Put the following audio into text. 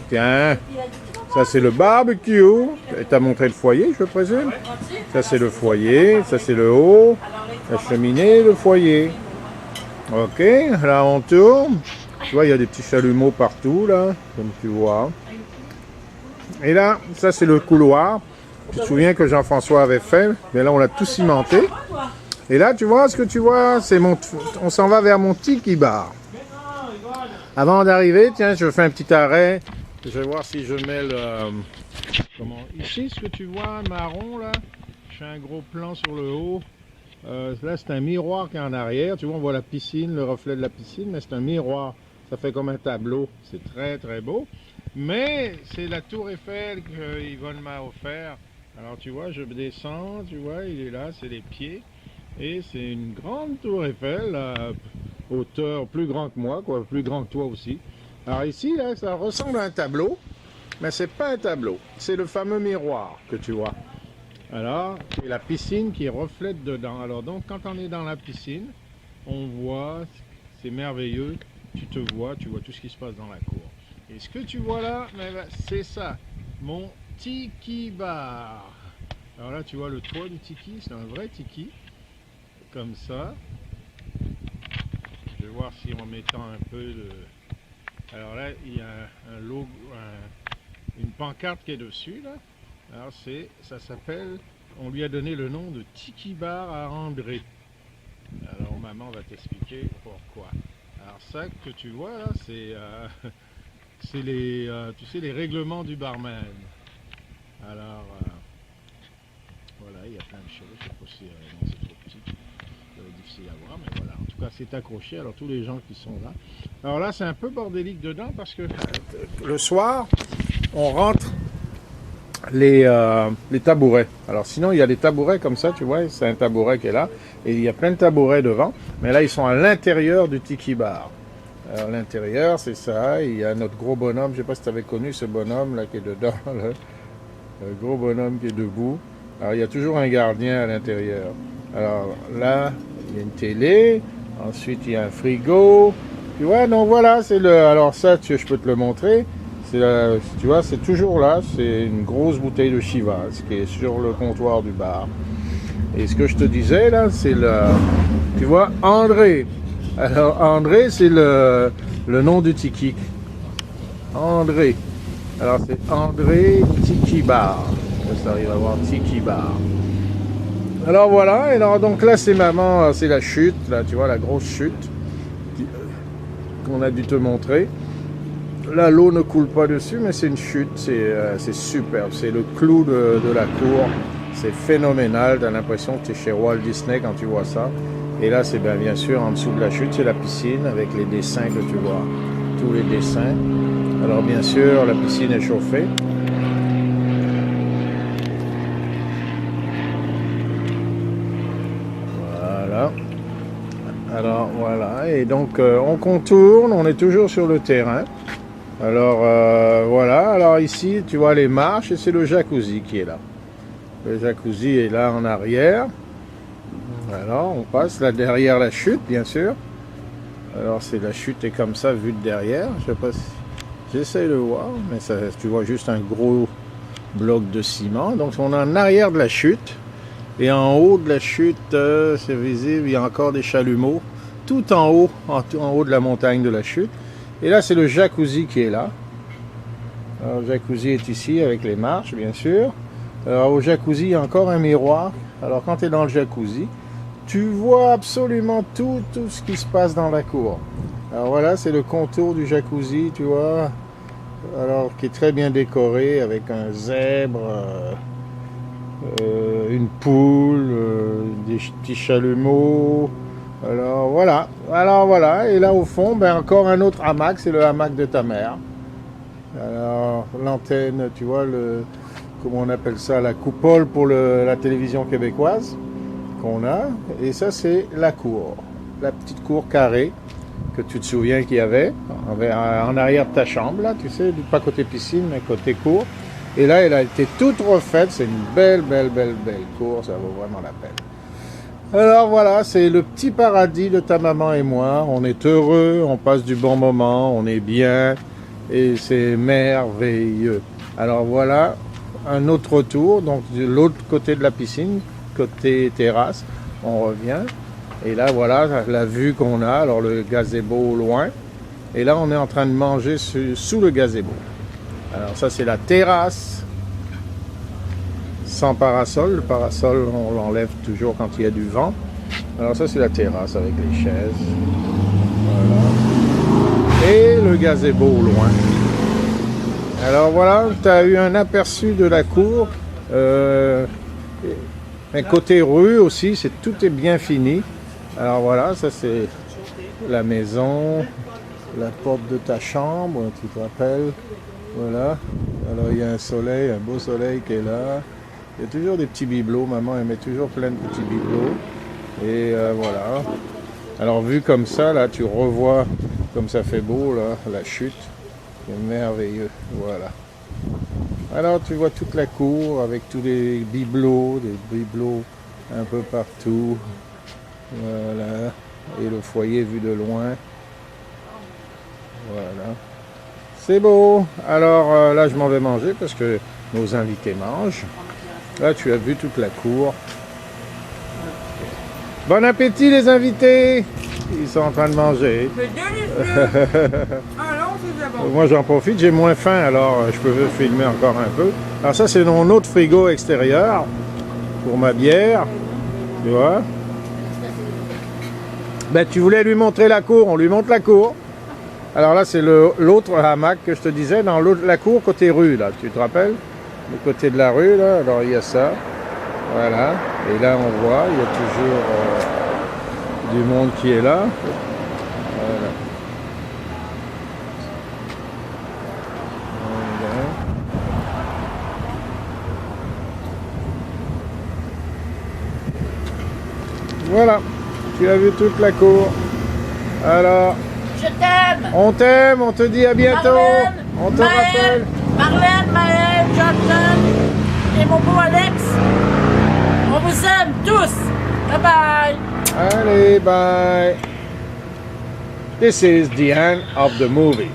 Tiens, ça c'est le barbecue. Et t'as montré le foyer, je présume. Ça c'est le foyer, ça c'est le haut, la cheminée, le foyer. Ok, là on tourne. Tu vois, il y a des petits chalumeaux partout, là, comme tu vois. Et là, ça c'est le couloir. Tu te souviens que Jean-François avait fait, mais là on l'a tout cimenté. Et là, tu vois, ce que tu vois, c'est on s'en va vers mon tiki bar. Avant d'arriver, tiens, je fais un petit arrêt. Je vais voir si je mets le... Ici, ce que tu vois, marron, là, je fais un gros plan sur le haut. Là, c'est un miroir qui est en arrière. Tu vois, on voit la piscine, le reflet de la piscine, mais c'est un miroir. Ça fait comme un tableau. C'est très, très beau. Mais c'est la tour Eiffel que Yvonne m'a offert. Alors, tu vois, je descends, tu vois, il est là, c'est les pieds. Et c'est une grande tour Eiffel, hauteur plus grand que moi, quoi, plus grand que toi aussi. Alors ici, là, ça ressemble à un tableau, mais c'est pas un tableau. C'est le fameux miroir que tu vois. Alors, c'est la piscine qui reflète dedans. Alors donc, quand on est dans la piscine, on voit, c'est merveilleux. Tu vois tout ce qui se passe dans la cour. Et ce que tu vois là, c'est ça, mon tiki bar. Alors là, tu vois le toit du tiki, c'est un vrai tiki. Comme ça. Je vais voir si en mettant un peu de... Alors là, il y a un logo, une pancarte qui est dessus là. Alors ça s'appelle, on lui a donné le nom de Tiki Bar à André. Alors maman va t'expliquer pourquoi. Alors ça que tu vois là, c'est les, tu sais, les règlements du barman. Alors voilà, il y a plein de choses. Je sais pas si non, c'est trop petit. Difficile à voir, mais voilà, en tout cas c'est accroché, alors tous les gens qui sont là. Alors là c'est un peu bordélique dedans parce que le soir on rentre les tabourets. Alors sinon il y a des tabourets comme ça, tu vois, c'est un tabouret qui est là, et il y a plein de tabourets devant, mais là ils sont à l'intérieur du tiki bar. Alors l'intérieur c'est ça, il y a notre gros bonhomme, je sais pas si tu avais connu ce bonhomme là qui est dedans, là. Le gros bonhomme qui est debout. Alors il y a toujours un gardien à l'intérieur. Alors là, il y a une télé, ensuite il y a un frigo. Tu vois, donc voilà, c'est le. Alors ça, je peux te le montrer. Tu vois, c'est toujours là. C'est une grosse bouteille de Chivas qui est sur le comptoir du bar. Et ce que je te disais là, c'est le. Tu vois, André. Alors André, c'est le nom du tiki. André. Alors c'est André Tiki Bar. Ça arrive à voir Tiki Bar. Alors voilà, et alors donc là c'est maman, c'est la chute, là tu vois la grosse chute qu'on a dû te montrer. Là l'eau ne coule pas dessus, mais c'est une chute, c'est superbe, c'est le clou de la cour, c'est phénoménal, tu as l'impression que tu es chez Walt Disney quand tu vois ça. Et là c'est bien sûr en dessous de la chute, c'est la piscine avec les dessins que tu vois, tous les dessins. Alors bien sûr la piscine est chauffée. Alors voilà, et donc on contourne, on est toujours sur le terrain. Alors voilà, alors ici tu vois les marches et c'est le jacuzzi qui est là. Le jacuzzi est là en arrière. Alors on passe là derrière la chute bien sûr. Alors c'est la chute est comme ça vue de derrière. Je sais pas si j'essaie de voir, mais ça, tu vois juste un gros bloc de ciment. Donc on est en arrière de la chute. Et en haut de la chute, c'est visible, il y a encore des chalumeaux, tout en haut, en haut de la montagne de la chute. Et là, c'est le jacuzzi qui est là. Alors, le jacuzzi est ici avec les marches, bien sûr. Alors, au jacuzzi, il y a encore un miroir. Alors, quand tu es dans le jacuzzi, tu vois absolument tout ce qui se passe dans la cour. Alors, voilà, c'est le contour du jacuzzi, tu vois. Alors, qui est très bien décoré avec un zèbre. Une poule, des petits chalumeaux. Alors voilà. Et là au fond, encore un autre hamac, c'est le hamac de ta mère. Alors l'antenne, tu vois, comment on appelle ça, la coupole pour la télévision québécoise qu'on a. Et ça c'est la cour, la petite cour carrée que tu te souviens qu'il y avait en arrière de ta chambre, là, tu sais, pas côté piscine, mais côté cour. Et là, elle a été toute refaite. C'est une belle cour. Ça vaut vraiment la peine. Alors voilà, c'est le petit paradis de ta maman et moi. On est heureux, on passe du bon moment, on est bien. et c'est merveilleux. Alors voilà un autre tour, donc de l'autre côté de la piscine, côté terrasse, on revient. Et là voilà la vue qu'on a, alors le gazebo au loin. Et là on est en train de manger sous le gazebo. Alors ça c'est la terrasse, sans parasol. Le parasol on l'enlève toujours quand il y a du vent. Alors ça c'est la terrasse avec les chaises. Voilà. Et le gazebo au loin. Alors voilà, tu as eu un aperçu de la cour. Mais côté rue aussi, tout est bien fini. Alors voilà, ça c'est la maison, la porte de ta chambre, tu te rappelles. Voilà. Alors il y a un soleil, un beau soleil qui est là. Il y a toujours des petits bibelots, maman elle met toujours plein de petits bibelots. Et voilà. Alors vu comme ça, là tu revois comme ça fait beau, là, la chute. C'est merveilleux, voilà. Alors tu vois toute la cour avec tous les bibelots, des bibelots un peu partout. Voilà. Et le foyer vu de loin. Voilà. C'est beau. Alors là je m'en vais manger parce que nos invités mangent. Là tu as vu toute la cour. Bon appétit les invités. Ils sont en train de manger. C'est délicieux. Alors, c'est bon. Moi j'en profite, j'ai moins faim alors je peux filmer encore un peu. Alors ça c'est mon autre frigo extérieur pour ma bière. Tu vois. Ben tu voulais lui montrer la cour, on lui montre la cour. Alors là c'est l'autre hamac que je te disais dans la cour côté rue là, tu te rappelles? Le côté de la rue là, alors il y a ça. Voilà. Et là on voit, il y a toujours du monde qui est là. Voilà. Voilà, tu as vu toute la cour. Alors, Je t'aime. on t'aime, on te dit à bientôt. Marlène, On te rappelle. Marlène, Maël, Jonathan et mon beau Alex. On vous aime tous. Bye bye. Allez, bye. This is the end of the movie.